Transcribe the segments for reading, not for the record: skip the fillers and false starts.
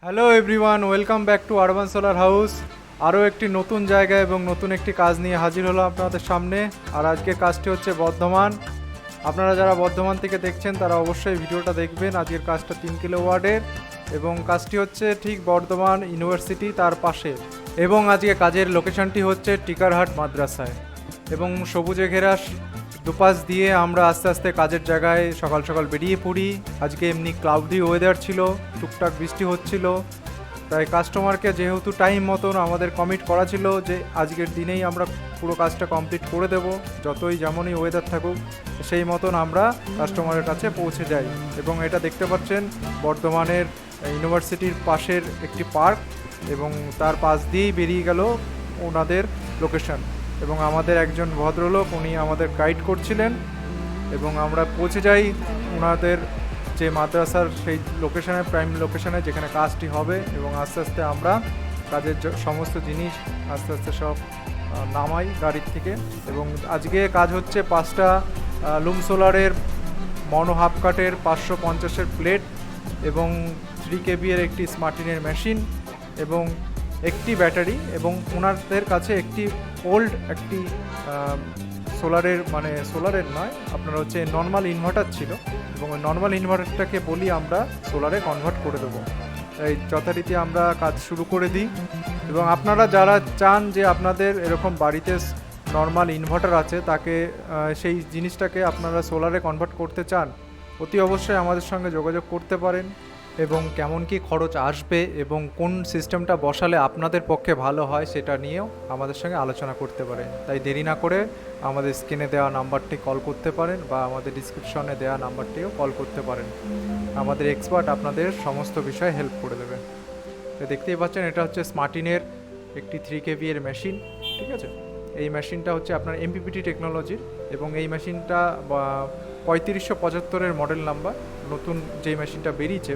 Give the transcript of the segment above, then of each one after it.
Hello everyone, welcome back to urban solar house. আরও একটি নতুন জায়গা এবং নতুন একটি কাজ নিয়ে হাজির হলো আপনাদের সামনে। আর আজকের কাজটি হচ্ছে বর্ধমান। আপনারা যারা বর্ধমান থেকে দেখছেন তারা অবশ্যই ভিডিওটা দেখবেন। আজকের কাজটা 3 কিলোওয়াটের এবং কাজটি হচ্ছে ঠিক বর্ধমান ইউনিভার্সিটি তার পাশে। এবং আজকে কাজের লোকেশনটি হচ্ছে টিকারহাট মাদ্রাসায় এবং সবুজে ঘেরা দুপাশ দিয়ে আমরা আস্তে আস্তে কাজের জায়গায় সকাল সকাল বেরিয়ে পড়ি। আজকে এমনি ক্লাউডি ওয়েদার ছিল, টুকটাক বৃষ্টি হচ্ছিল, তাই কাস্টমারকে যেহেতু টাইম মতন আমাদের কমিট করা ছিল যে আজকের দিনেই আমরা পুরো কাজটা কমপ্লিট করে দেব, যতই যেমনই ওয়েদার থাকুক সেই মতন আমরা কাস্টমারের কাছে পৌঁছে যাই। এবং এটা দেখতে পাচ্ছেন বর্ধমানের ইউনিভার্সিটির পাশের একটি পার্ক এবং তার পাশ দিয়েই বেরিয়ে গেল ওনাদের লোকেশন। এবং আমাদের একজন ভদ্রলোক উনি আমাদের গাইড করছিলেন এবং আমরা পৌঁছে যাই ওনাদের যে মাদ্রাসার সেই লোকেশনে, প্রাইম লোকেশনে যেখানে কাজটি হবে। এবং আস্তে আস্তে আমরা কাজের সমস্ত জিনিস আস্তে আস্তে সব নামাই গাড়ির থেকে। এবং আজকে কাজ হচ্ছে 5টা লুম সোলারের মনো হাফ কাটের 550-এর প্লেট এবং 3 kV এর একটি স্মার্টিনের মেশিন এবং একটি ব্যাটারি। এবং ওনাদের কাছে একটি ওল্ড একটি সোলারের, মানে সোলারের নয়, আপনার হচ্ছে নর্মাল ইনভার্টার ছিল এবং ওই নর্মাল ইনভার্টারটাকে বলি আমরা সোলারে কনভার্ট করে দেবো। তাই যথারীতি আমরা কাজ শুরু করে দিই। এবং আপনারা যারা চান যে আপনাদের এরকম বাড়িতে নর্মাল ইনভার্টার আছে, তাকে সেই জিনিসটাকে আপনারা সোলারে কনভার্ট করতে চান, অতি অবশ্যই আমাদের সঙ্গে যোগাযোগ করতে পারেন। এবং কেমন কি খরচ আসবে এবং কোন সিস্টেমটা বসালে আপনাদের পক্ষে ভালো হয় সেটা নিয়েও আমাদের সঙ্গে আলোচনা করতে পারেন। তাই দেরি না করে আমাদের স্ক্রিনে দেওয়া নাম্বারটি কল করতে পারেন বা আমাদের ডিসক্রিপশনে দেওয়া নাম্বারটিও কল করতে পারেন। আমাদের এক্সপার্ট আপনাদের সমস্ত বিষয়ে হেল্প করে দেবে। তো দেখতেই পাচ্ছেন এটা হচ্ছে স্মার্টিনের একটি 3 kV এর মেশিন, ঠিক আছে। এই মেশিনটা হচ্ছে আপনার এমপিপিটি টেকনোলজির এবং এই মেশিনটা 3575-এর মডেল নাম্বার। নতুন যেই মেশিনটা বেরিয়েছে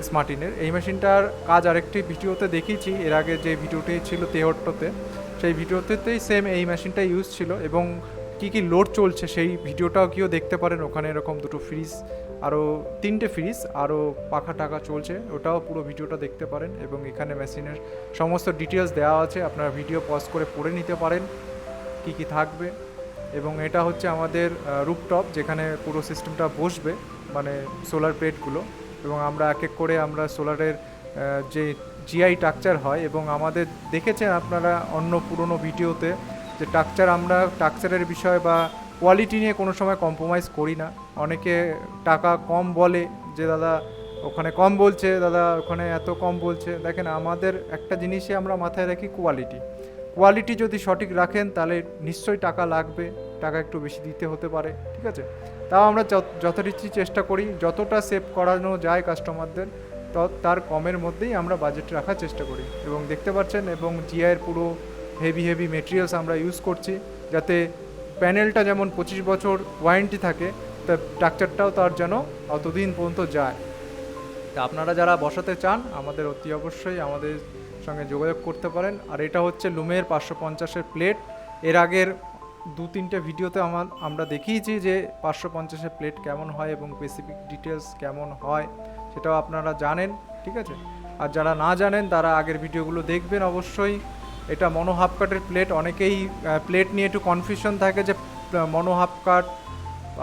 স্মার্টিনের, এই মেশিনটার কাজ আরেকটি ভিডিওতে দেখিয়েছি। এর আগে যে ভিডিওটি ছিল 73-তে, সেই ভিডিওতেই সেম এই মেশিনটা ইউজ ছিল এবং কী কী লোড চলছে সেই ভিডিওটাও কেউ দেখতে পারেন। ওখানে এরকম 2টো ফ্রিজ, আরও 3টে ফ্রিজ, আরও পাখা টাকা চলছে, ওটাও পুরো ভিডিওটা দেখতে পারেন। এবং এখানে মেশিনের সমস্ত ডিটেলস দেওয়া আছে, আপনারা ভিডিও পজ করে পড়ে নিতে পারেন কী কী থাকবে। এবং এটা হচ্ছে আমাদের রুফটপ, যেখানে পুরো সিস্টেমটা বসবে, মানে সোলার প্লেটগুলো। এবং আমরা এক এক করে আমরা সোলারের যে জিআই টাকচার হয়, এবং আমাদের দেখেছেন আপনারা অন্য পুরনো ভিডিওতে যে আমরা টাকচারের বিষয় বা কোয়ালিটি নিয়ে কোনো সময় কম্প্রোমাইজ করি না। অনেকে টাকা কম বলে যে দাদা ওখানে কম বলছে, দাদা ওখানে এত কম বলছে। দেখেন, আমাদের একটা জিনিসই আমরা মাথায় রাখি, কোয়ালিটি যদি সঠিক রাখেন তাহলে নিশ্চয়ই টাকা লাগবে, টাকা একটু বেশি দিতে হতে পারে, ঠিক আছে। তাও আমরা যথারীতি চেষ্টা করি যতটা সেভ করানো যায় কাস্টমারদের, তার কমের মধ্যেই আমরা বাজেট রাখার চেষ্টা করি। এবং দেখতে পাচ্ছেন, এবং জিআইয়ের পুরো হেভি মেটেরিয়ালস আমরা ইউজ করছি, যাতে প্যানেলটা যেমন 25 বছর ওয়ারেন্টি থাকে, তা স্ট্রাকচারটাও তার যেন অতদিন পর্যন্ত যায়। তা আপনারা যারা বসাতে চান আমাদের অতি অবশ্যই আমাদের সঙ্গে যোগাযোগ করতে পারেন। আর এটা হচ্ছে লুমের 550-এর প্লেট। এর আগের 2-3টে ভিডিওতে আমরা দেখিয়েছি যে 550-এর প্লেট কেমন হয় এবং স্পেসিফিক ডিটেলস কেমন হয়, সেটাও আপনারা জানেন, ঠিক আছে। আর যারা না জানেন তারা আগের ভিডিওগুলো দেখবেন অবশ্যই। এটা মনো হাফ কাটের প্লেট। অনেকেই প্লেট নিয়ে একটু কনফিউশন থাকে যে মনো হাফ কাট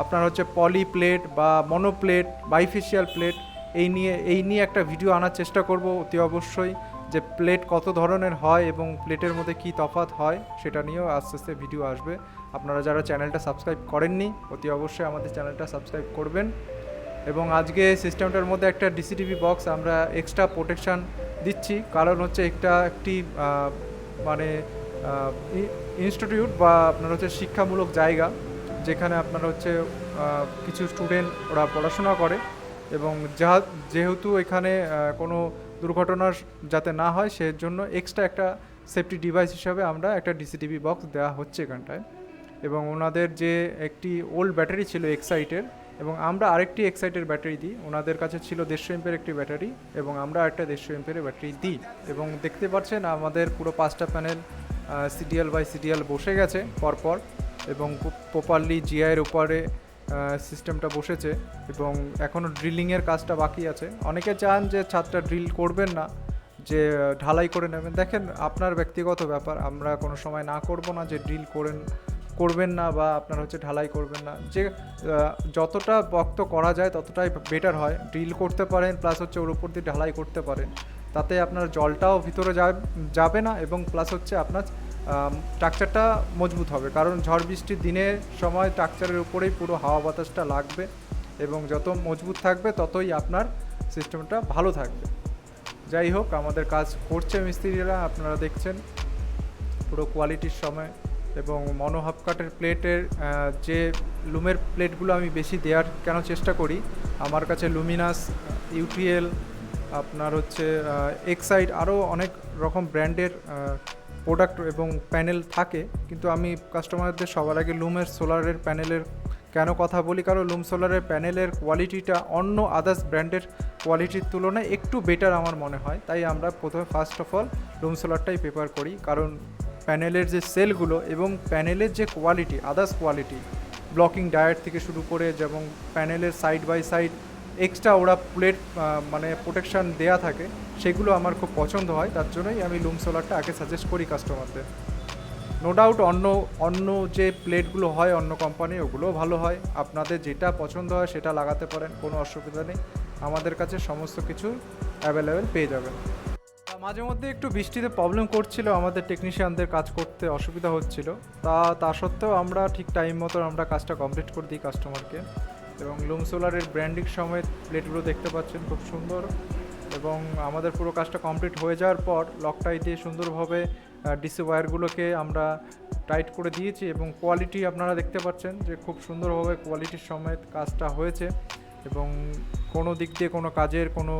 আপনার হচ্ছে পলি প্লেট বা মনো প্লেট, বাইফেশিয়াল প্লেট, এই নিয়ে একটা ভিডিও আনার চেষ্টা করব অতি অবশ্যই, যে প্লেট কত ধরনের হয় এবং প্লেটের মধ্যে কী তফাৎ হয় সেটা নিয়েও আস্তে আস্তে ভিডিও আসবে। আপনারা যারা চ্যানেলটা সাবস্ক্রাইব করেননি অতি অবশ্যই আমাদের চ্যানেলটা সাবস্ক্রাইব করবেন। এবং আজকে সিস্টেমটার মধ্যে একটা ডিসিটিভি বক্স আমরা এক্সট্রা প্রোটেকশান দিচ্ছি, কারণ হচ্ছে একটি মানে ইনস্টিটিউট বা আপনার হচ্ছে শিক্ষামূলক জায়গা, যেখানে আপনার হচ্ছে কিছু স্টুডেন্ট ওরা পড়াশোনা করে। এবং যেহেতু এখানে কোনো দুর্ঘটনার যাতে না হয় সেজন্য এক্সট্রা একটা সেফটি ডিভাইস হিসাবে আমরা একটা ডিসিটিভি বক্স দেওয়া হচ্ছে এখানটায়। এবং ওনাদের যে একটি ওল্ড ব্যাটারি ছিল এক্সাইটের, এবং আমরা আরেকটি এক্সাইটের ব্যাটারি দিই। ওনাদের কাছে ছিল 150 এমপের একটি ব্যাটারি এবং আমরা একটা 150 এমপের ব্যাটারি দিই। এবং দেখতে পাচ্ছেন আমাদের পুরো 5টা প্যানেল সিরিয়াল বাই সিরিয়াল বসে গেছে পরপর, এবং খুব প্রপারলি জিআইয়ের উপরে সিস্টেমটা বসেছে এবং এখনও ড্রিলিংয়ের কাজটা বাকি আছে। অনেকে চান যে ছাদটা ড্রিল করবেন না, যে ঢালাই করে নেবেন। দেখেন, আপনার ব্যক্তিগত ব্যাপার, আমরা কোনো সময় না করব না যে ড্রিল করবেন না বা আপনার হচ্ছে ঢালাই করবেন না। যে যতটা পক্ত করা যায় ততটাই বেটার হয়। ড্রিল করতে পারেন, প্লাস হচ্ছে ওর উপর দিয়ে ঢালাই করতে পারেন, তাতে আপনার জলটাও ভিতরে যাবে না এবং প্লাস হচ্ছে আপনার স্ট্রাকচারটা মজবুত হবে। কারণ ঝড় বৃষ্টির দিনের সময় স্ট্রাকচারের উপরেই পুরো হাওয়া বাতাসটা লাগবে এবং যত মজবুত থাকবে ততই আপনার সিস্টেমটা ভালো থাকবে। যাই হোক, আমাদের কাজ করছে মিস্ত্রিরা, আপনারা দেখছেন পুরো কোয়ালিটির সময়। এবং মনোহাফ কাটের প্লেটের যে লুমের প্লেটগুলো আমি বেশি দেওয়ার কেন চেষ্টা করি, আমার কাছে লুমিনাস, ইউটিএল, আপনার হচ্ছে এক্সাইড, আরও অনেক রকম ব্র্যান্ডের প্রোডাক্ট এবং প্যানেল থাকে, কিন্তু আমি কাস্টমারদের সবার আগে লুমের সোলারের প্যানেলের কেন কথা বলি, কারণ লুম সোলারের প্যানেলের কোয়ালিটিটা অন্য আদার্স ব্র্যান্ডের কোয়ালিটির তুলনায় একটু বেটার আমার মনে হয়। তাই আমরা প্রথমে ফার্স্ট অফ অল লুম সোলারটাই প্রেফার করি, কারণ প্যানেলের যে সেলগুলো এবং প্যানেলের যে quality, others quality, blocking diet থেকে শুরু করে, যেমন প্যানেলের সাইড বাই সাইড এক্সট্রা ওরা প্লেট মানে প্রোটেকশান দেয়া থাকে, সেগুলো আমার খুব পছন্দ হয়। তার জন্যই আমি লুম সোলারটা আগে সাজেস্ট করি কাস্টমারদের। নো ডাউট অন্য যে প্লেটগুলো হয় অন্য কোম্পানির, ওগুলোও ভালো হয়। আপনাদের যেটা পছন্দ হয় সেটা লাগাতে পারেন, কোনো অসুবিধা নেই। আমাদের কাছে সমস্ত কিছু অ্যাভেলেবেল পেয়ে যাবেন। মাঝে মধ্যে একটু বৃষ্টিতে প্রবলেম করছিল, আমাদের টেকনিশিয়ানদের কাজ করতে অসুবিধা হচ্ছিল। তা সত্ত্বেও আমরা ঠিক টাইম মতো আমরা কাজটা কমপ্লিট করে দিই কাস্টমারকে। এবং লুম সোলারের ব্র্যান্ডিং সমেত প্লেটগুলো দেখতে পাচ্ছেন, খুব সুন্দর। এবং আমাদের পুরো কাজটা কমপ্লিট হয়ে যাওয়ার পর লকটাই দিয়ে সুন্দরভাবে ডিসি ওয়্যারগুলোকে আমরা টাইট করে দিয়েছি এবং কোয়ালিটি আপনারা দেখতে পাচ্ছেন যে খুব সুন্দরভাবে কোয়ালিটির সমেত কাজটা হয়েছে। এবং কোনো দিক দিয়ে কোনো কাজের কোনো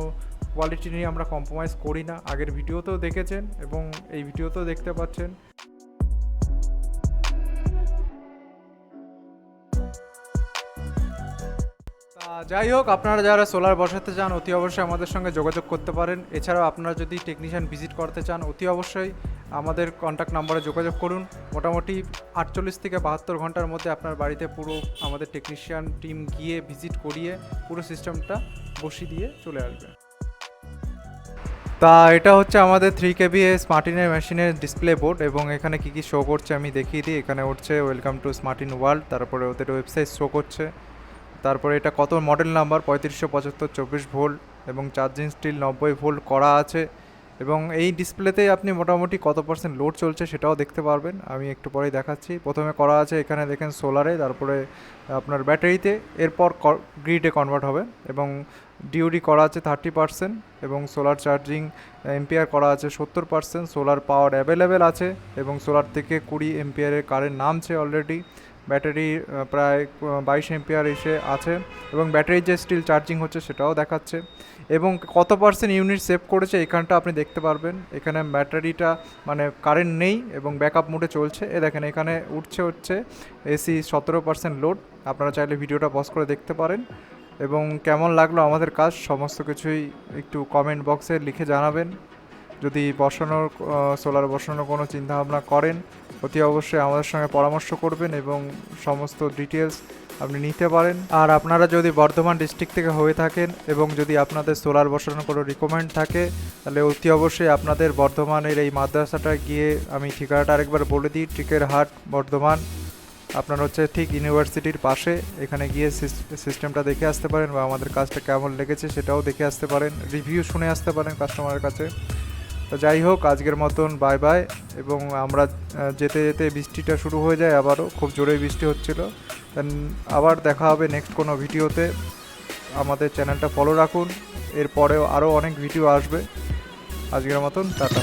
কোয়ালিটি নিয়ে আমরা কম্প্রোমাইজ করি না। আগের ভিডিওতেও দেখেছেন এবং এই ভিডিওতেও দেখতে পাচ্ছেন। যাই হোক, আপনারা যারা সোলার বসাতে চান অতি অবশ্যই আমাদের সঙ্গে যোগাযোগ করতে পারেন। এছাড়াও আপনারা যদি টেকনিশিয়ান ভিজিট করতে চান অতি অবশ্যই আমাদের কন্ট্যাক্ট নাম্বারে যোগাযোগ করুন। মোটামুটি 48 থেকে 72 ঘন্টার মধ্যে আপনার বাড়িতে পুরো আমাদের টেকনিশিয়ান টিম গিয়ে ভিজিট করিয়ে পুরো সিস্টেমটা বসিয়ে দিয়ে চলে আসবে। তা এটা হচ্ছে আমাদের 3 kVA স্মার্টিনের মেশিনের ডিসপ্লে বোর্ড এবং এখানে কী শো করছে আমি দেখিয়ে দিই। এখানে উঠছে ওয়েলকাম টু স্মার্টিন ওয়ার্ল্ড, তারপরে ওদের ওয়েবসাইট শো করছে, তারপরে এটা কত মডেল নাম্বার 3575 24 ভোল্ট এবং চার্জিং স্টিল 90 ভোল্ট করা আছে। এবং এই ডিসপ্লেতেই আপনি মোটামুটি কত % লোড চলছে সেটাও দেখতে পারবেন, আমি একটু পরেই দেখাচ্ছি। প্রথমে করা আছে এখানে দেখেন সোলারে, তারপরে আপনার ব্যাটারিতে, এরপর গ্রিডে কনভার্ট হবে। এবং ডিওডি করা আছে 30% এবং সোলার চার্জিং এম্পিয়ার করা আছে 70%। সোলার পাওয়ার অ্যাভেলেবেল আছে এবং সোলার থেকে 20 এম্পিয়ারের কারেন্ট নামছে অলরেডি। ব্যাটারি প্রায় 22 এম্পিয়ার এসে আছে এবং ব্যাটারির যে স্টিল চার্জিং হচ্ছে সেটাও দেখাচ্ছে। এবং কত % ইউনিট সেভ করেছে এখানটা আপনি দেখতে পারবেন। এখানে ব্যাটারিটা মানে কারেন্ট নেই এবং ব্যাকআপ মোডে চলছে। দেখেন এখানে হচ্ছে এসি 17% লোড। আপনারা চাইলে ভিডিওটা পজ করে দেখতে পারেন। এবং কেমন লাগলো আমাদের কাজ সমস্ত কিছুই একটু কমেন্ট বক্সে লিখে জানাবেন। যদি সোলার বসানোর কোনো চিন্তাভাবনা করেন অতি অবশ্যই আমাদের সঙ্গে পরামর্শ করবেন এবং সমস্ত ডিটেলস আপনি নিতে পারেন। আর আপনারা যদি বর্ধমান ডিস্ট্রিক্ট থেকে হয়ে থাকেন এবং যদি আপনাদের সোলার বসানোর কোনো রিকমেন্ড থাকে তাহলে অতি অবশ্যই আপনাদের বর্ধমানের এই মাদ্রাসাটা গিয়ে, আমি ঠিকানাটা আরেকবার বলে দিই, ট্রিকের হাট বর্ধমান। আপনার হচ্ছে ঠিক ইউনিভার্সিটির পাশে। এখানে গিয়ে সিস্টেমটা দেখে আসতে পারেন বা আমাদের কাজটা কেমন লেগেছে সেটাও দেখে আসতে পারেন, রিভিউ শুনে আসতে পারেন কাস্টমারের কাছে। তো যাই হোক, আজকের মতন বাই বাই। এবং আমরা যেতে যেতে বৃষ্টিটা শুরু হয়ে যায়, আবারও খুব জোরে বৃষ্টি হচ্ছিল। আবার দেখা হবে নেক্সট কোনো ভিডিওতে। আমাদের চ্যানেলটা ফলো রাখুন, এরপরেও আরও অনেক ভিডিও আসবে। আজকের মতন টাটা।